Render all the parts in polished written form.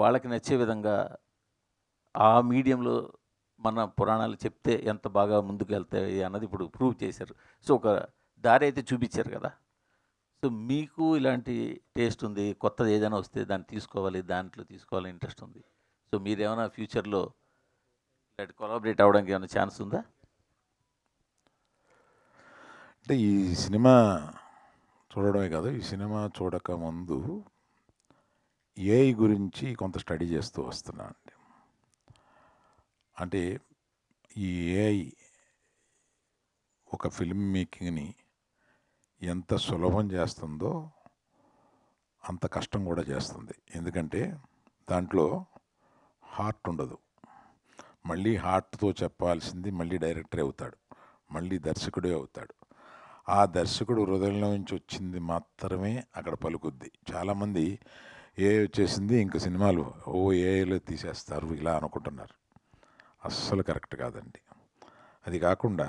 వాళ్ళకి నచ్చే విధంగా ఆ మీడియంలో మన పురాణాలు చెప్తే ఎంత బాగా ముందుకు వెళ్తాయి అన్నది ఇప్పుడు ప్రూవ్ చేశారు. సో ఒక దారి అయితే చూపించారు కదా. సో మీకు ఇలాంటి టేస్ట్ ఉంది, కొత్తది ఏదైనా వస్తే దాన్ని తీసుకోవాలి, దాంట్లో తీసుకోవాలని ఇంట్రెస్ట్ ఉంది. సో మీరేమైనా ఫ్యూచర్లో ఇలాంటి కొలాబరేట్ అవ్వడానికి ఏమైనా ఛాన్స్ ఉందా? అంటే ఈ సినిమా చూడడమే కాదు, ఈ సినిమా చూడక ముందు ఏఐ గురించి కొంత స్టడీ చేస్తూ వస్తున్నా అండి. అంటే ఈ ఏఐ ఒక ఫిల్మ్ మేకింగ్ని ఎంత సులభం చేస్తుందో అంత కష్టం కూడా చేస్తుంది. ఎందుకంటే దాంట్లో హార్ట్ ఉండదు. మళ్ళీ హార్ట్తో చెప్పాల్సింది మళ్ళీ డైరెక్టరే అవుతాడు, మళ్ళీ దర్శకుడే అవుతాడు. ఆ దర్శకుడు హృదయంలో నుంచి వచ్చింది మాత్రమే అక్కడ పలుకుద్ది. చాలామంది ఏఐ వచ్చేసింది ఇంక సినిమాలు ఏఐలో తీసేస్తారు ఇలా అనుకుంటున్నారు. అస్సలు కరెక్ట్ కాదండి. అది కాకుండా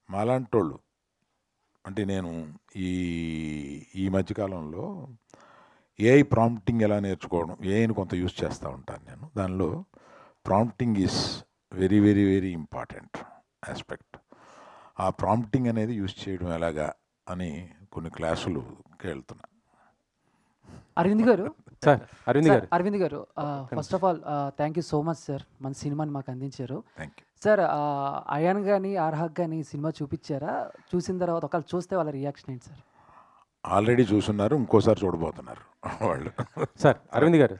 మాలాంటోళ్ళు, అంటే నేను ఈ మధ్యకాలంలో ఏఐ ప్రాంప్టింగ్ ఎలా నేర్చుకోవడం, ఏఐని కొంత యూజ్ చేస్తూ ఉంటాను నేను. దానిలో prompting is very very very important aspect. ఆ ప్రాంప్టింగ్ అనేది యూజ్ చేయడం ఎలాగా అని కొన్ని క్లాసులుకి వెళ్తున్నా. అరవింద్ గారు, సార్ అరవింద్ గారు first of all thank you so much sir, మన సినిమాని మాకు అందించారు. Thank you sir. అయాన్ కానీ ఆర్హాక్ కానీ సినిమా చూపించారా? చూసిన తర్వాత ఒకవేళ చూస్తే వాళ్ళ రియాక్షన్ ఏంటి సార్? ఆల్రెడీ చూస్తున్నారు, ఇంకోసారి చూడబోతున్నారు వాళ్ళు. సార్ అరవింద్ గారు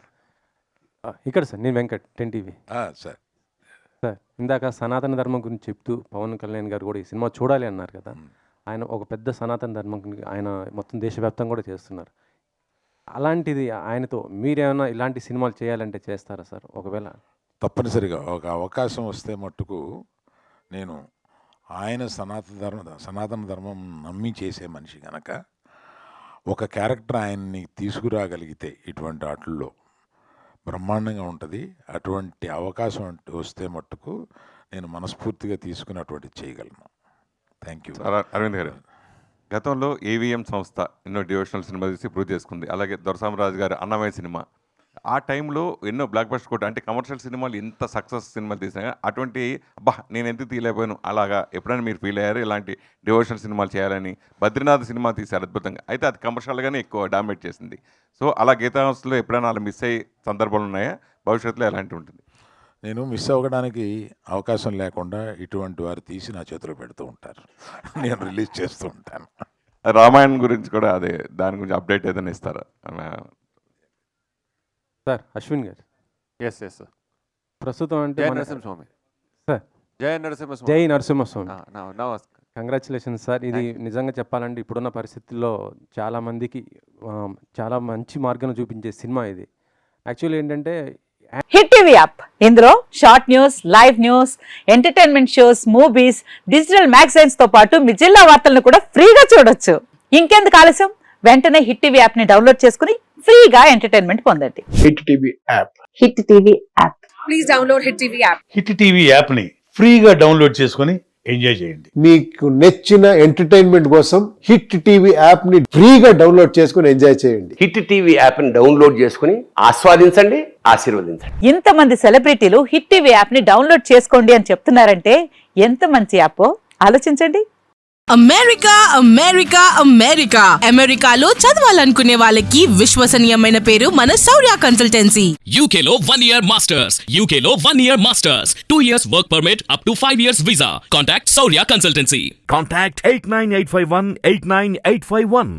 ఇక్కడ సార్, నేను వెంకట్ 10 TV. సార్ సార్ ఇందాక సనాతన ధర్మం గురించి చెప్తూ పవన్ కళ్యాణ్ గారు కూడా ఈ సినిమా చూడాలి అన్నారు కదా. ఆయన ఒక పెద్ద సనాతన ధర్మం ఆయన మొత్తం దేశవ్యాప్తంగా కూడా చేస్తున్నారు. అలాంటిది ఆయనతో మీరేమైనా ఇలాంటి సినిమాలు చేయాలంటే చేస్తారా సార్? ఒకవేళ తప్పనిసరిగా ఒక అవకాశం వస్తే మట్టుకు నేను ఆయన సనాతన ధర్మం నమ్మి చేసే మనిషి కనుక ఒక క్యారెక్టర్ ఆయన్ని తీసుకురాగలిగితే ఇటువంటి వాటిల్లో బ్రహ్మాండంగా ఉంటుంది. అటువంటి అవకాశం వస్తే మట్టుకు నేను మనస్ఫూర్తిగా తీసుకుని అటువంటిది చేయగలను. Thank you. అరవింద్ గారు, గతంలో ఏవిఎం సంస్థ ఎన్నో డివోషనల్ సినిమా తీసి ప్రూవ్ చేసుకుంది. అలాగే దొరసామరాజు గారు అన్నమయ్య సినిమా, ఆ టైంలో ఎన్నో బ్లాక్ బస్టర్ కొట్ట, అంటే కమర్షియల్ సినిమాలు ఎంత సక్సెస్ సినిమాలు తీసినా అటువంటి నేను ఎందుకు తీయలేకపోయాను అలాగా ఎప్పుడైనా మీరు ఫీల్ అయ్యారు? ఇలాంటి డివోషనల్ సినిమాలు చేయాలని బద్రీనాథ్ సినిమా తీశారు అద్భుతంగా, అయితే అది కమర్షియల్గానే ఎక్కువ డామినేట్ చేసింది. సో అలా గీతాంశంలో ఎప్పుడైనా అలా మిస్ అయ్యే సందర్భాలు ఉన్నాయా? భవిష్యత్తులో ఎలాంటి ఉంటుంది? నేను మిస్ అవ్వడానికి అవకాశం లేకుండా ఇటువంటి వారు తీసి నా చేతిలో పెడుతూ ఉంటారు, నేను రిలీజ్ చేస్తూ ఉంటాను. రామాయణం గురించి కూడా అదే, దాని గురించి అప్డేట్ ఏదైనా ఇస్తారా? సార్ అశ్విన్ గారు, ఎస్ సార్. ప్రస్తుతం అంటే జై నరసింహస్వామి సార్, జై నరసింహస్వామి. జై నరసింహస్వామి. నమస్కారం. Congratulations sir. ఇది నిజంగా చెప్పాలంటే ఇప్పుడున్న పరిస్థితుల్లో చాలామందికి చాలా మంచి మార్గం చూపించే సినిమా ఇది. యాక్చువల్లీ ఏంటంటే హిట్ టీవీ యాప్, ఇందులో short news, live news, entertainment shows, movies, digital magazines తో పాటు మీ జిల్లా వార్తలను కూడా ఫ్రీగా చూడొచ్చు. ఇంకెందుకు ఆలస్యం, వెంటనే హిట్ టీవీ యాప్ ని డౌన్లోడ్ చేసుకుని ఫ్రీగా ఎంటర్టైన్మెంట్ పొందండి. Hit TV app, hit TV app, please download hit TV app. Hit TV app ని ఫ్రీగా డౌన్లోడ్ చేసుకుని ఎంజాయ్ చేయండి. మీకు నచ్చిన ఎంటర్టైన్మెంట్ కోసం హిట్ టీవీ యాప్ ని ఫ్రీగా డౌన్లోడ్ చేసుకుని ఎంజాయ్ చేయండి. హిట్ టీవీ యాప్ ని డౌన్లోడ్ చేసుకుని ఆస్వాదించండి, ఆశీర్వదించండి. ఇంతమంది సెలబ్రిటీలు హిట్ టీవీ యాప్ ని డౌన్లోడ్ చేసుకోండి అని చెప్తున్నారంటే ఎంత మంచి యాప్ ఆలోచించండి. అమెరికా అమెరికా అమెరికా అమెరికాలో చదవాలనుకునే వాళ్ళకి విశ్వసనీయమైన పేరు మన శౌర్య కన్సల్టెన్సీ. UK లో 1 year masters, UK లో 1 year masters, 2 years work permit up to 5 years visa. Contact Saurya Consultancy. Contact 89851 89851.